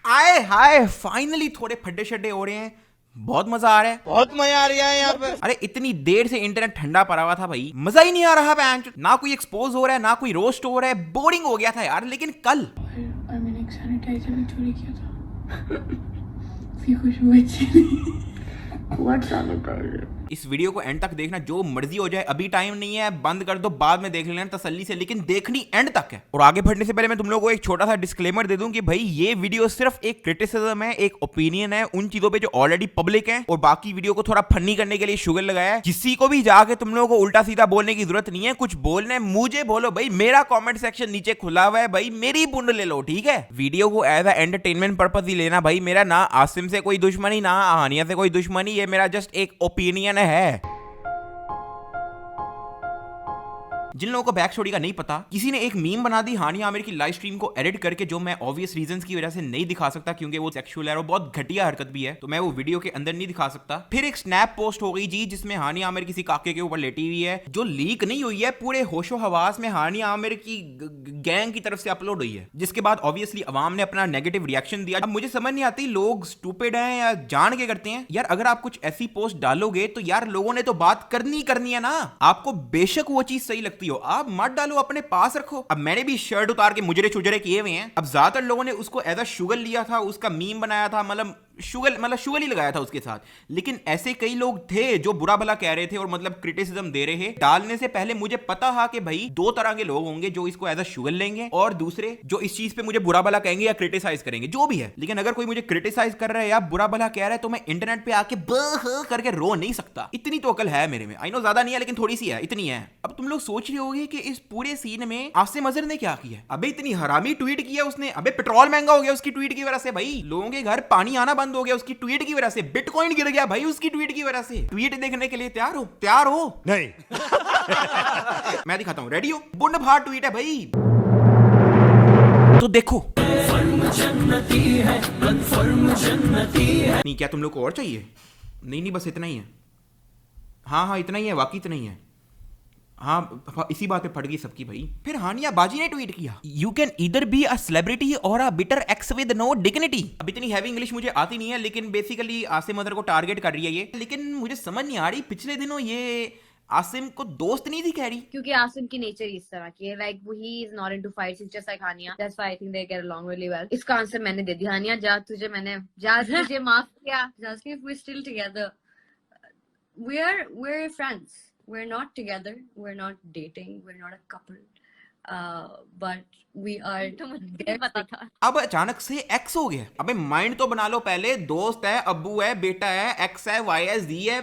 आए हाय, फाइनली थोड़े फड्डे शड्डे हो रहे हैं। बहुत मजा आ रहा है, बहुत मजा आ रहा है यहाँ पे। अरे इतनी देर से इंटरनेट ठंडा पड़ा हुआ था भाई, मजा ही नहीं आ रहा बैंच। ना कोई एक्सपोज हो रहा है, ना कोई रोस्ट हो रहा है, बोरिंग हो गया था यार। लेकिन कल मैंने एक सैनिटाइजर भी चोरी किया था। उसकी खुशबू अच्छी नहीं। What sanitizer? इस वीडियो को एंड तक देखना, जो मर्जी हो जाए। अभी टाइम नहीं है, बंद कर दो, बाद में देख लेना तसल्ली से, लेकिन देखनी एंड तक है। और आगे बढ़ने से पहले मैं तुम लोगों को एक छोटा सा डिस्क्लेमर दे दूं कि भाई ये वीडियो सिर्फ एक क्रिटिसिज्म है, एक ओपिनियन है उन चीजों पे जो ऑलरेडी पब्लिक है, और बाकी वीडियो को थोड़ा फनी करने के लिए शुगर लगाया है। किसी को भी जाके तुम लोगों को उल्टा सीधा बोलने की जरूरत नहीं है। कुछ बोलना है मुझे बोलो भाई, मेरा कॉमेंट सेक्शन नीचे खुला हुआ है भाई, मेरी बुंड ले लो, ठीक है। वीडियो को एज ए एंटरटेनमेंट पर्पज ही लेना भाई। मेरा ना आसिम से कोई दुश्मनी, ना हानिया से कोई दुश्मनी, ये मेरा जस्ट एक ओपिनियन है। जिन लोगों को बैक स्टोरी का नहीं पता, किसी ने एक मीम बना दी हानिया आमिर की लाइव स्ट्रीम को एडिट करके, जो मैं ऑब्वियस रीजंस की वजह से नहीं दिखा सकता क्योंकि वो सेक्सुअल है और बहुत घटिया हरकत भी है, तो मैं वो वीडियो के अंदर नहीं दिखा सकता। फिर एक स्नैप पोस्ट हो गई जी, जिसमें हानिया आमिर किसी काके के ऊपर लेटी हुई है, जो लीक नहीं हुई है, पूरे होशो हवास में हानिया आमिर की गैंग की तरफ से अपलोड हुई है। जिसके बाद ऑब्वियसली अवाम ने अपना नेगेटिव रिएक्शन दिया। अब मुझे समझ नहीं आती लोग स्टूपिड हैं या जान के करते हैं यार। अगर आप कुछ ऐसी पोस्ट डालोगे तो यार लोगों ने तो बात करनी है ना। आपको बेशक वो चीज सही लगती हो, आप मत डालो, अपने पास रखो। अब मैंने भी शर्ट उतार के मुजरे छुजरे किए हुए हैं। अब ज्यादातर लोगों ने उसको एज अ शुगर लिया था, उसका मीम बनाया था, मतलब शुगर ही लगाया था उसके साथ। लेकिन ऐसे कई लोग थे जो बुरा भला कह रहे थे और मतलब क्रिटिसिज्म दे रहे हैं। डालने से पहले मुझे पता था कि भाई दो तरह के लोग होंगे, जो इसको एज अ शुगर लेंगे और दूसरे जो इस चीज पे मुझे बुरा भला कहेंगे या क्रिटिसाइज करेंगे, जो भी है। लेकिन अगर कोई मुझे क्रिटिसाइज कर रहा है या बुरा भला कह रहा है, तो मैं इंटरनेट पे आके बह करके रो नहीं सकता। इतनी तो अकल है मेरे में। आई नो ज्यादा नहीं है, लेकिन थोड़ी सी है, इतनी है। अब तुम लोग सोच रहे होगे कि इस पूरे सीन में आसिम अजहर ने क्या किया। अबे इतनी हरामी ट्वीट किया उसने। अबे पेट्रोल महंगा हो गया उसकी ट्वीट की वजह से भाई। लोगों के घर पानी आना बंद हो गया उसकी ट्वीट की वजह से। बिटकॉइन गिर गया भाई उसकी ट्वीट की वजह से। ट्वीट देखने के लिए तैयार हो? तैयार हो? नहीं। मैं दिखाता हूं, रेडी हो? बुंड फाड़ ट्वीट है भाई, तो देखो। नहीं, क्या तुम लोग को और चाहिए? नहीं, बस इतना ही है। हाँ, इतना ही है, वाकई इतना ही है। हाँ, इसी बात पे फट गई सबकी भाई। फिर हानिया बाजी ने ट्वीट किया, you can either be a celebrity or a bitter ex with no dignity. अब इतनी हैवी इंग्लिश मुझे आती नहीं है, लेकिन बेसिकली आसिम अजहर को टारगेट कर रही है ये। लेकिन मुझे समझ नहीं आ रही, पिछले दिनों ये आसिम को दोस्त नहीं थी कह रही, क्योंकि आसिम की नेचर इस तरह की है, like he is not into fights, is just like Hania, that's why I think they get along really well. इसका आंसर मैंने दे दिया। हानिया जा, तुझे माफ किया। Just if we still together, we're friends, we're not together, we're not dating, we're not a couple, but we are। तो मुझे पता था। अब अचानक से एक्स हो गया। अबे माइंड तो बना लो पहले। दोस्त है, अब्बू है, बेटा है, एक्स है, वाई है, जी है।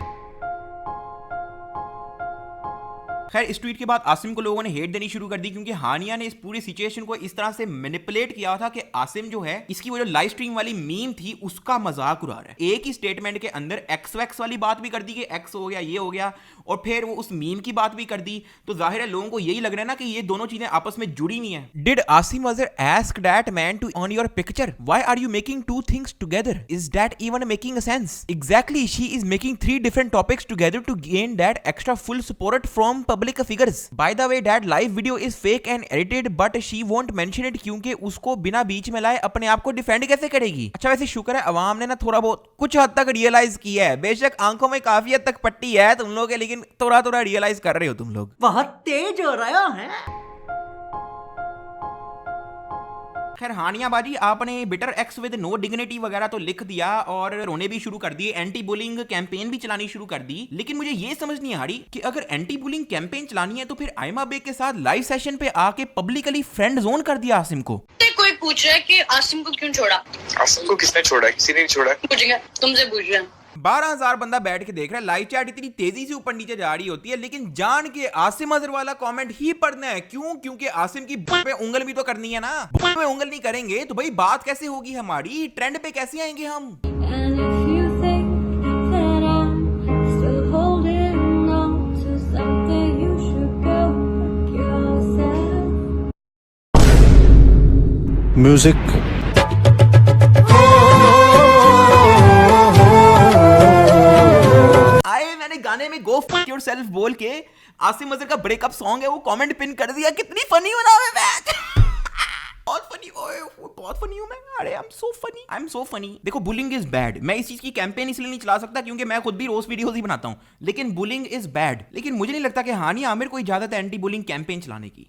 खैर, इस ट्वीट के बाद आसिम को लोगों ने हेट देनी शुरू कर दी, क्योंकि हानिया ने इस पूरी सिचुएशन को इस तरह से मैनिपुलेट किया था कि आसिम जो है, इसकी वो जो लाइव स्ट्रीम वाली मीम थी उसका मजाक उड़ा रहा है। एक ही स्टेटमेंट के अंदर एक्स वैक्स वाली बात भी कर दी कि एक्स हो गया, ये हो गया, और फिर वो उस मीम की बात भी कर दी। तो जाहिर है लोगों को यही लग रहा है ना कि ये दोनों चीजें आपस में जुड़ी नहीं है। Did Asim Azhar ask that man to on your picture, why are you making two things together, is that even making a sense? Exactly, she is making 3 different topics together to gain that extra full support from public figures. By the way, that live video is fake and edited, but she won't mention it क्योंकि उसको बिना बीच में लाए अपने आप को defend कैसे करेगी। अच्छा, वैसे शुक्र है अवाम ने ना थोड़ा बहुत कुछ हद तक रियलाइज किया है। बेशक आंखों में काफी हद तक पट्टी है तुम लोग के, लेकिन थोड़ा रियलाइज कर रहे हो तुम लोग। बहुत तेज हो रहा है। खैर, हानिया बाजी आपने bitter ex with no dignity वगैरह तो लिख दिया और रोने भी शुरू कर दिए, एंटी बुलिंग कैंपेन भी चलानी शुरू कर दी। लेकिन मुझे ये समझ नहीं आ रही कि अगर एंटी बुलिंग कैंपेन चलानी है तो फिर आयमा बेग के साथ लाइव सेशन पे आके पब्लिकली फ्रेंड जोन कर दिया आसिम को। कोई पूछ रहा है कि आसिम को क्यों छोड़ा? आसिम को किसने छोड़ा? किसी ने नहीं छोड़ा। पूछेंगे, तुमसे पूछ रहे हैं। 12,000 बंदा बैठ के देख रहा है। लाइव चैट इतनी तेजी से ऊपर नीचे जा रही होती है, लेकिन जान के आसिम अजहर वाला कमेंट ही पढ़ना है। क्यों? क्योंकि आसिम की बुक पे उंगल भी तो करनी है ना। बुक पे उंगल नहीं करेंगे तो भाई बात कैसे होगी हमारी, ट्रेंड पे कैसे आएंगे हम? And if you think that I'm still holding on to something, you should go fuck yourself. Music. मैंने गाने में गो फक योरसेल्फ बोल के आसिम अजहर का ब्रेकअप सॉन्ग है वो कमेंट पिन कर दिया। कितनी फनी बना है मैच। बहुत फनी, ओए बहुत फनी हूं मैं, अरे आई एम सो फनी। देखो बुलिंग इज बैड, मैं इस चीज की कैंपेन इसलिए नहीं चला सकता क्योंकि मैं खुद भी रोस्ट वीडियोस ही बनाता हूं, लेकिन बुलिंग इज बैड। लेकिन मुझे नहीं लगता कि हानिया आमिर कोई इजाजत है एंटी बुलिंग कैंपेन चलाने की।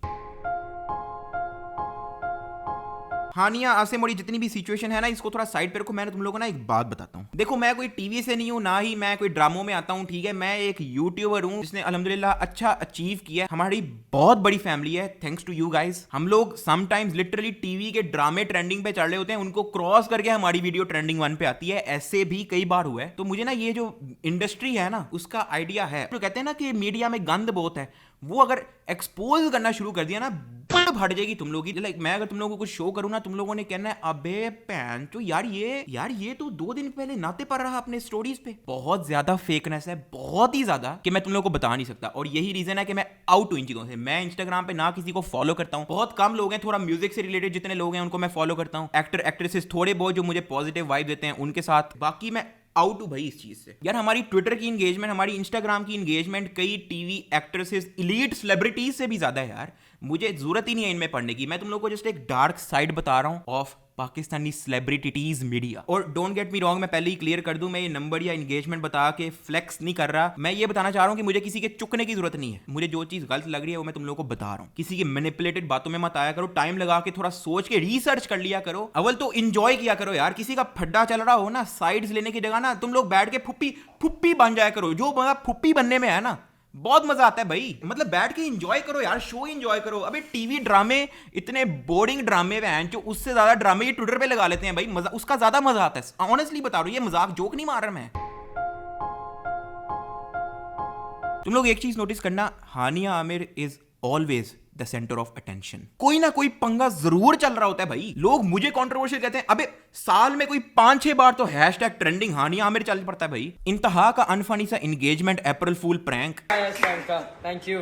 हानिया आसिम और ये जितनी भी सिचुएशन है ना, इसको थोड़ा साइड पे रखो। मैं तुम लोगों को ना एक बात बताता हूँ। देखो मैं कोई टीवी से नहीं हूँ, ना ही मैं कोई ड्रामों में आता हूँ, ठीक है। मैं एक यूट्यूबर हूँ जिसने अल्हम्दुलिल्लाह अच्छा अचीव किया है। हमारी बहुत बड़ी फैमिली है, थैंक्स टू यू गाइस। हम लोग समटाइम्स लिटरली टीवी के ड्रामे ट्रेंडिंग पे चल रहे होते हैं, उनको क्रॉस करके हमारी वीडियो ट्रेंडिंग 1 पे आती है। ऐसे भी कई बार हुआ है। तो मुझे ना ये जो इंडस्ट्री है ना, उसका आइडिया है। तो कहते हैं ना कि मीडिया में गंद बहुत है, वो अगर एक्सपोज करना शुरू कर दिया ना, हट जाएगी तुम लोग की। लाइक मैं अगर तुम लोगों को कुछ शो करूं ना, तुम लोगों ने कहना है अबे पैन तो यार ये तो 2 दिन पहले नाते पर रहा अपने स्टोरीज पे। बहुत ज्यादा फेकनेस है, बहुत ही ज्यादा, कि मैं तुम लोगों को बता नहीं सकता। और यही रीजन है कि मैं आउट हूं इन चीजों से। मैं इंस्टाग्राम पे ना किसी को फॉलो करता हूं, बहुत कम लोग हैं, थोड़ा म्यूजिक से रिलेटेड जितने लोग हैं उनको मैं फॉलो करता हूं। एक्टर एक्ट्रेसेस थोड़े बहुत जो मुझे पॉजिटिव वाइब देते हैं उनके साथ, बाकी मैं आउट हूं भाई इस चीज से। यार हमारी ट्विटर की इंगेजमेंट, हमारी इंस्टाग्राम की इंगेजमेंट कई टीवी एक्ट्रेसेस, इलीट सेलिब्रिटीज से भी ज्यादा है यार। मुझे जरूरत ही नहीं है इनमें पढ़ने की। मैं तुम लोगों को जस्ट एक डार्क साइड बता रहा हूं ऑफ पाकिस्तानी सेलिब्रिटीज मीडिया। और डोंट गेट मी रॉन्ग, मैं पहले ही क्लियर कर दूं, मैं ये नंबर या एंगेजमेंट बता के फ्लेक्स नहीं कर रहा। मैं ये बताना चाह रहा हूं कि मुझे किसी के चुकने की जरूरत नहीं है। मुझे जो चीज गलत लग रही है वो मैं तुम लोगों को बता रहा हूं। किसी की मैनिपुलेटेड बातों में मत आया करो, टाइम लगा के थोड़ा सोच के रिसर्च कर लिया करो। अव्वल तो एंजॉय किया करो यार। किसी का फड्डा चल रहा हो ना, साइड्स लेने की जगह ना तुम लोग बैठ के फुप्पी बन जाया करो। जो फुप्पी बनने में है ना, बहुत मजा आता है भाई। मतलब बैठ के एंजॉय करो यार, शो एंजॉय करो। अबे टीवी ड्रामे इतने बोरिंग ड्रामे हैं जो उससे ज्यादा ड्रामे ये ट्विटर पे लगा लेते हैं भाई। मजा उसका ज्यादा मजा आता है। ऑनेस्टली बता रहा हूं, ये मजाक जोक नहीं मार रहा मैं। तुम लोग एक चीज नोटिस करना, Hania Aamir is always the centre of attention. कोई ना कोई पंगा जरूर चल रहा होता है भाई। लोग मुझे कंट्रोवर्शियल कहते हैं, अबे साल में कोई 5-6 बार तो हैशटैग ट्रेंडिंग हानिया आमिर चल पड़ता है भाई। इंतहा का अनफनी सा engagement April fool prank. Thank you.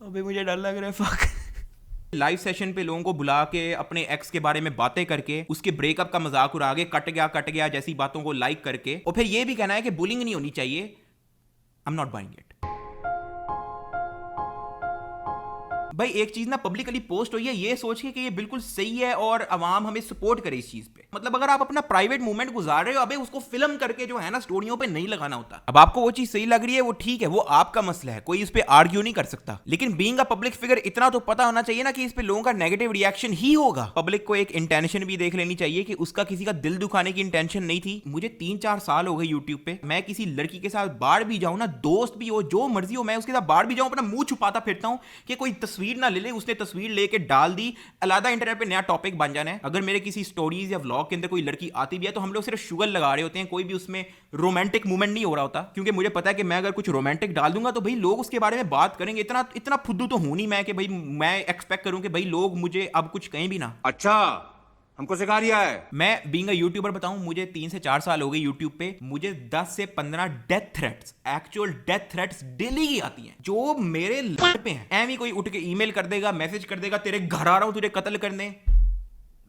अबे मुझे डर लग रहा है, फक। लाइव सेशन पे लोगों को बुला के अपने एक्स के बारे में बातें करके उसके ब्रेकअप का मजाक उड़ा के कट गया जैसी बातों को लाइक करके, और फिर ये भी कहना है कि बुलिंग नहीं होनी चाहिए। I am not buying it भाई। एक चीज ना पब्लिकली पोस्ट हुई है ये सोच के कि ये बिल्कुल सही है और अवाम हमें सपोर्ट करे इस चीज पे। मतलब अगर आप अपना प्राइवेट मूवमेंट गुजार रहे हो, अबे उसको फिल्म करके जो है ना स्टोरियों पे नहीं लगाना होता। अब आपको वो चीज सही लग रही है, वो ठीक है, वो आपका मसला है, कोई इस पे आर्ग्यू नहीं कर सकता। लेकिन बीइंग अ पब्लिक फिगर इतना तो पता होना चाहिए ना कि इस पे लोगों का नेगेटिव रिएक्शन ही होगा। पब्लिक को एक इंटेंशन भी देख लेनी चाहिए कि उसका किसी का दिल दुखाने की इंटेंशन नहीं थी। मुझे 3-4 साल हो गए यूट्यूब पे। मैं किसी लड़की के साथ बाहर भी जाऊं ना, दोस्त भी हो, जो मर्जी हो, मैं उसके साथ बाहर भी जाऊं, अपना मुंह छुपाता फिरता हूं कि कोई तस्वीर ना ले ले। उसने तस्वीर लेके डाल दी, अलग इंटरनेट पे नया टॉपिक बन जाना है। अगर मेरे किसी स्टोरीज या व्लॉग के अंदर कोई लड़की आती भी है तो हम लोग सिर्फ शुगर लगा रहे होते हैं, कोई भी उसमें रोमांटिक मूवमेंट नहीं हो रहा होता। क्योंकि मुझे पता है कि मैं अगर कुछ रोमांटिक डाल दूंगा तो भाई लोग उसके बारे में बात करेंगे। इतना फुद्दू तो हूं नहीं मैं कि भाई मैं एक्सपेक्ट करूं कि भाई लोग मुझे अब कुछ कहें भी ना। अच्छा, हमको सिखा रिया है। मैं बीइंग अ यूट्यूबर बताऊं, मुझे 3 से 4 साल हो गए यूट्यूब पे। मुझे 10 से 15 death threats, actual death threats daily की आती हैं जो मेरे लड़ पे हैं। एम ही कोई उठ के ईमेल कर देगा, मैसेज कर देगा, तेरे घर आ रहा हूं तुझे कत्ल करने।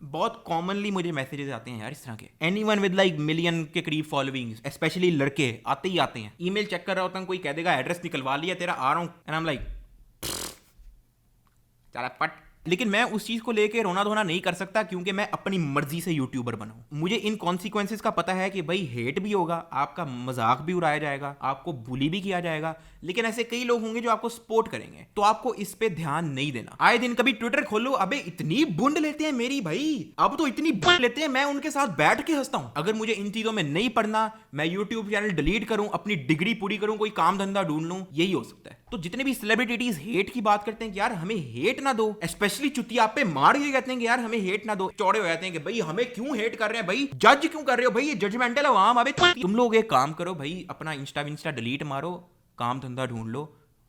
बहुत कॉमनली मुझे मैसेजेस आते हैं यार इस तरह के। एनीवन विद लाइक मिलियन के करीब फॉलोइंग, स्पेशली लड़के आते ही आते हैं। ईमेल चेक कर रहा होता हूं, कोई कह देगा एड्रेस निकलवा लिया तेरा, आ रहा हूं, एंड आई एम लाइक चला पट। लेकिन मैं उस चीज को लेके रोना धोना नहीं कर सकता क्योंकि मैं अपनी मर्जी से यूट्यूबर बना हूं। मुझे इन कॉन्सिक्वेंसेस का पता है कि भाई हेट भी होगा, आपका मजाक भी उड़ाया जाएगा, आपको बुली भी किया जाएगा। लेकिन ऐसे कई लोग होंगे जो आपको सपोर्ट करेंगे, तो आपको इस पे ध्यान नहीं देना। आए दिन कभी ट्विटर खोलो, अबे इतनी बुंड लेते हैं मेरी भाई, अब तो इतनी बुंड लेते हैं, मैं उनके साथ बैठ के हंसता हूं। अगर मुझे इन चीजों में नहीं पढ़ना, मैं यूट्यूब चैनल डिलीट करूं, अपनी डिग्री पूरी करूं, कोई काम धंधा ढूंढ लूं, यही हो सकता है। तो जितने भी सेलिब्रिटीज हेट की बात करते हैं कि यार हमें हेट ना दो, स्पेशली चुतिया पे मार के कहते हैं कि यार हमें हेट ना दो, चौड़े हो जाते हैं कि भाई हमें क्यों हेट कर रहे हैं, भाई जज क्यों कर रहे हो, भाई ये जजमेंटल है। अबे तुम लोग एक काम करो भाई, अपना इंस्टा डिलीट मारो, काम धंधा ढूंढ लो,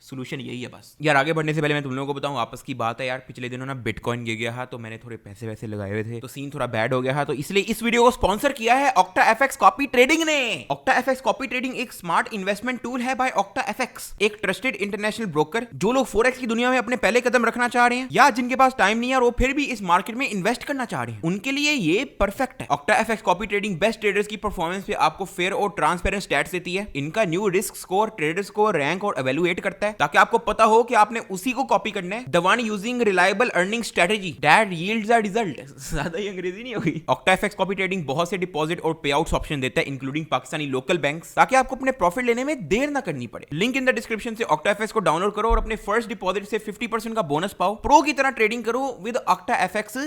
सोल्यूशन यही है बस। यार आगे बढ़ने से पहले मैं तुम लोगों को बताऊं, आपस की बात है यार, पिछले दिनों ना बिटकॉइन गिर गया था, तो मैंने थोड़े पैसे वैसे लगाए हुए थे, तो सीन थोड़ा बैड हो गया था, तो इसलिए इस वीडियो को स्पॉन्सर किया है OctaFX कॉपी ट्रेडिंग ने। OctaFX कॉपी ट्रेडिंग एक स्मार्ट इन्वेस्टमेंट टूल है बाय OctaFX, एक ट्रस्टेड इंटरनेशनल ब्रोकर जो लोग फॉरेक्स की दुनिया में अपने पहले कदम रखना चाह रहे हैं या जिनके पास टाइम नहीं है और वो फिर भी इस मार्केट में इन्वेस्ट करना चाह रहे हैं, उनके लिए ये परफेक्ट है। OctaFX copy trading best traders की परफॉर्मेंस पे आपको फेयर और ट्रांसपेरेंट स्टैट्स देती है। इनका न्यू रिस्क स्कोर ट्रेडर्स को रैंक और एवेलुएट करता है ताकि आपको पता हो कि आपने उसी को कॉपी करना है। The one using reliable earning strategy that yields a result. ज्यादा ही अंग्रेजी नहीं होगी। OctaFX कॉपी ट्रेडिंग बहुत से डिपॉजिट और पे आउट्स ऑप्शन देता है, इंक्लूडिंग पाकिस्तानी लोकल बैंक्स, ताकि आपको अपने प्रॉफिट लेने में देर ना करनी पड़े। लिंक इन द डिस्क्रिप्शन से OctaFX को डाउनलोड करो और अपने फर्स्ट डिपॉजिट से 50% का बोनस पाओ। प्रो की तरह ट्रेडिंग करो विद OctaFX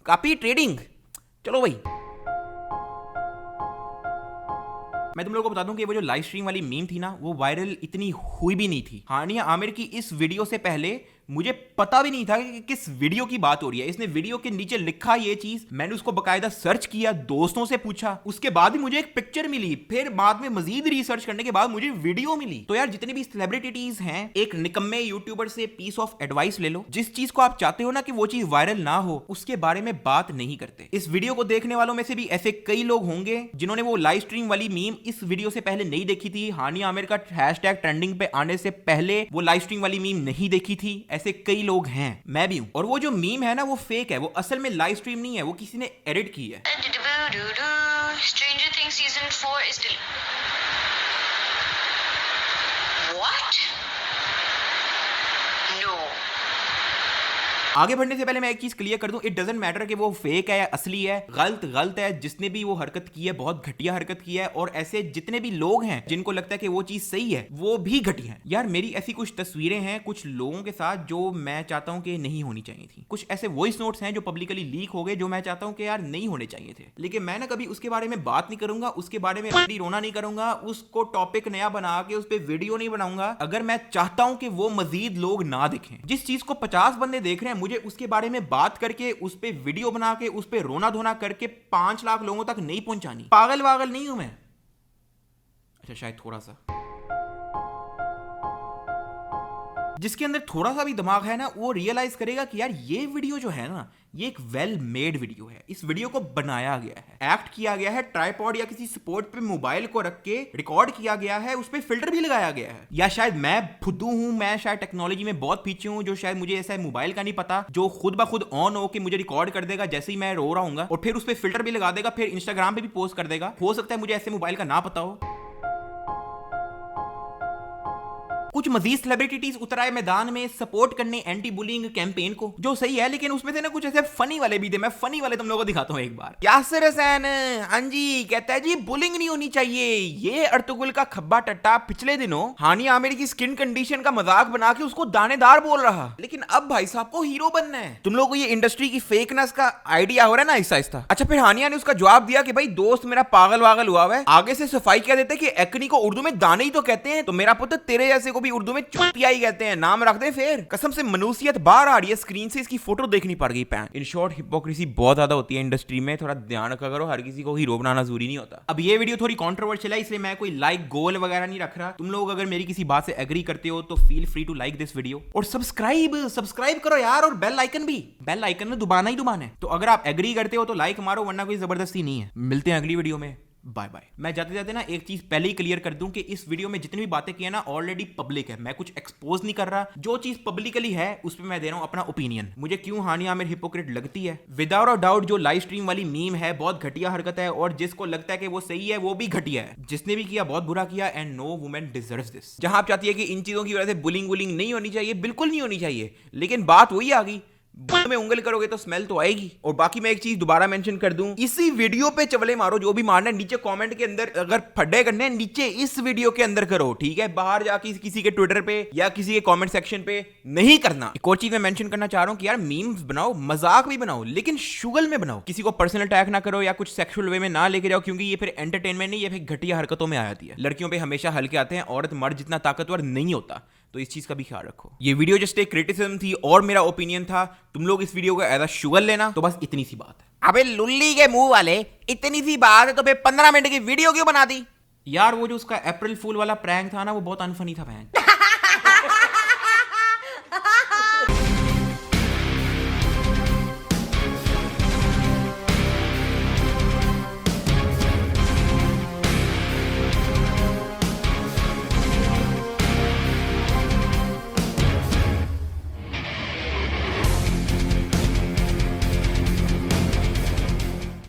कॉपी ट्रेडिंग। चलो भाई, मैं तुम लोगों को बता दूं कि वो जो लाइव स्ट्रीम वाली मीम थी ना, वो वायरल इतनी हुई भी नहीं थी। हानिया आमिर की इस वीडियो से पहले मुझे पता भी नहीं था कि किस वीडियो की बात हो रही है। इसने वीडियो के नीचे लिखा ये चीज, मैंने उसको बकायदा सर्च किया, दोस्तों से पूछा, उसके बाद ही मुझे एक पिक्चर मिली, फिर बाद में मजीद रिसर्च करने के बाद मुझे वीडियो मिली। तो यार जितने भी सेलिब्रिटीज हैं, एक निकम्मे यूट्यूबर से पीस ऑफ एडवाइस ले लो। जिस चीज को आप चाहते हो ना कि वो चीज वायरल ना हो, उसके बारे में बात नहीं करते। इस वीडियो को देखने वालों में से भी ऐसे कई लोग होंगे जिन्होंने वो लाइव स्ट्रीम वाली मीम इस वीडियो से पहले नहीं देखी थी। हानिया आमिर का हैशटैग ट्रेंडिंग पे आने से पहले वो लाइव स्ट्रीम वाली मीम नहीं देखी थी। ऐसे कई लोग हैं, मैं भी हूं। और वो जो मीम है ना, वो फेक है, वो असल में लाइव स्ट्रीम नहीं है, वो किसी ने एडिट की है। Stranger Things season 4 is What? No. आगे बढ़ने से पहले मैं एक चीज क्लियर कर दूं, इट डजंट मैटर कि वो फेक है या असली है, गलत है। जिसने भी वो हरकत की है, बहुत घटिया हरकत की है, और ऐसे जितने भी लोग हैं जिनको लगता है कि वो चीज सही है, वो भी घटिया है। यार मेरी ऐसी कुछ तस्वीरें हैं कुछ लोगों के साथ जो मैं चाहता हूं कि नहीं होनी चाहिए थी। कुछ ऐसे वॉइस नोट्स हैं जो पब्लिकली लीक हो गए, जो मैं चाहता हूं कि यार नहीं होने चाहिए थे। लेकिन मैं ना कभी उसके बारे में बात नहीं करूंगा, उसके बारे में रोना नहीं करूंगा, उसको टॉपिक नया बना के उस पर वीडियो नहीं बनाऊंगा, अगर मैं चाहता हूं कि वो मजीद लोग ना देखें। जिस चीज को 50 बंदे देख रहे हैं, मुझे उसके बारे में बात करके, उस पे वीडियो बना के, उस पे रोना धोना करके 5 लाख लोगों तक नहीं पहुंचानी। पागल वागल नहीं हूं मैं। अच्छा शायद थोड़ा सा, जिसके अंदर थोड़ा सा भी दिमाग है ना, वो रियलाइज करेगा कि यार ये वीडियो जो है ना, ये एक वेल मेड वीडियो है। इस वीडियो को बनाया गया है, एक्ट किया गया है, ट्राइपॉड या किसी सपोर्ट पे मोबाइल को रख के रिकॉर्ड किया गया है, उस पे फिल्टर भी लगाया गया है। या शायद मैं फुद्दू हूं, मैं शायद टेक्नोलॉजी में बहुत पीछे हूं, जो शायद मुझे ऐसा मोबाइल का नहीं पता, जो खुद ब खुद ऑन हो के मुझे रिकॉर्ड कर देगा जैसे ही मैं रो रहा हूंगा, और फिर उस पे फिल्टर भी लगा देगा, फिर इंस्टाग्राम पे भी पोस्ट कर देगा। हो सकता है मुझे ऐसे मोबाइल का ना पता हो। कुछ मजीद सेलिब्रिटीज उतर आए मैदान में सपोर्ट करने एंटी बुलिंग कैंपेन को, जो सही है, लेकिन उसमें से ना कुछ ऐसे फनी वाले भी थे। मैं फनी वाले तुम लोगों को दिखाता हूं एक बार। यासिर हसैन, हाँ जी, कहता है जी बुलिंग नहीं होनी चाहिए। ये अर्तुगरुल का खब्बा टट्टा पिछले दिनों हानिया आमिर की स्किन कंडीशन का मजाक बना के उसको दानेदार बोल रहा, लेकिन अब भाई साहब को हीरो बनना है। तुम लोगों को ये इंडस्ट्री की फेकनेस का आइडिया हो रहा है ना आहिस्ता आहिस्ता। अच्छा, फिर हानिया ने उसका जवाब दिया कि भाई दोस्त मेरा पागल वागल हुआ है, आगे से सफाई क्या देते कि एक्नी को उर्दू में दाने ही तो कहते हैं, तो मेरा पुत्र तेरे जैसे को भी उर्दू में चुतिया ही कहते हैं, नाम रख दे। फिर कसम से मनुसियत बाहर आ रही है, स्क्रीन से इसकी फोटो देखनी पड़ गई। पैन इन शॉर्ट, हिपोक्रेसी बहुत ज्यादा होती है इंडस्ट्री में, थोड़ा ध्यान रखा करो, हर किसी को हीरो बनाना जरूरी नहीं होता। अब ये वीडियो थोड़ी कंट्रोवर्शियल है, इसलिए मैं कोई लाइक गोल वगैरह नहीं रख रहा। तुम लोग अगर मेरी किसी बात से एग्री करते हो तो feel free to like this video, और सब्सक्राइब करो यार, और बेल आइकन में दबाना ही दबाना है। तो अगर आप एग्री करते हो तो लाइक मारो, वरना कोई जबरदस्ती नहीं है। मिलते हैं अगली वीडियो में, बाय बाय। मैं जाते जाते ना एक चीज पहले ही क्लियर कर दूं कि इस वीडियो में जितनी भी बातें की है ना, ऑलरेडी पब्लिक है, मैं कुछ एक्सपोज नहीं कर रहा। जो चीज पब्लिकली है उस पर मैं दे रहा हूं अपना ओपिनियन। मुझे क्यों हानिया आमिर हिपोक्रेट लगती है, विदाउट अ डाउट जो लाइव स्ट्रीम वाली मीम है बहुत घटिया हरकत है, और जिसको लगता है कि वो सही है वो भी घटिया है। जिसने भी किया बहुत बुरा किया, and no women deserves this. जहां आप चाहती है कि इन चीजों की वजह से बुलिंग नहीं होनी चाहिए, बिल्कुल नहीं होनी चाहिए, लेकिन बात वही आ गई, में उंगल करोगे तो स्मेल तो आएगी। और बाकी मैं एक चीज दोबारा मेंशन कर दूं, इसी वीडियो पे चवले मारो, जो भी मारना है नीचे कमेंट के अंदर, अगर फड्डे करने नीचे इस वीडियो के अंदर करो, ठीक है? बाहर जाके किसी के ट्विटर पे या किसी के कमेंट सेक्शन पे नहीं करना। एक और चीज मैं मेंशन करना चाह रहा हूं कि यार मीम्स बनाओ, मजाक भी बनाओ, लेकिन शुगल में बनाओ। किसी को पर्सनल अटैक ना करो या कुछ सेक्सुअल वे में ना लेके जाओ, क्योंकि ये फिर एंटरटेनमेंट नहीं, ये फिर घटिया हरकतों में आ जाती है। लड़कियों पे हमेशा हल्के आते हैं, औरत मर्द जितना ताकतवर नहीं होता, तो इस चीज का भी ख्याल रखो। ये वीडियो जस्ट एक क्रिटिसिज्म थी और मेरा ओपिनियन था, तुम लोग इस वीडियो को एज अ शुगर लेना। तो बस इतनी सी बात है। अबे लुल्ली के मुंह वाले, इतनी सी बात है तो फिर 15 मिनट की वीडियो क्यों बना दी? यार वो जो उसका अप्रैल फूल वाला प्रैंक था ना, वो बहुत अनफनी था।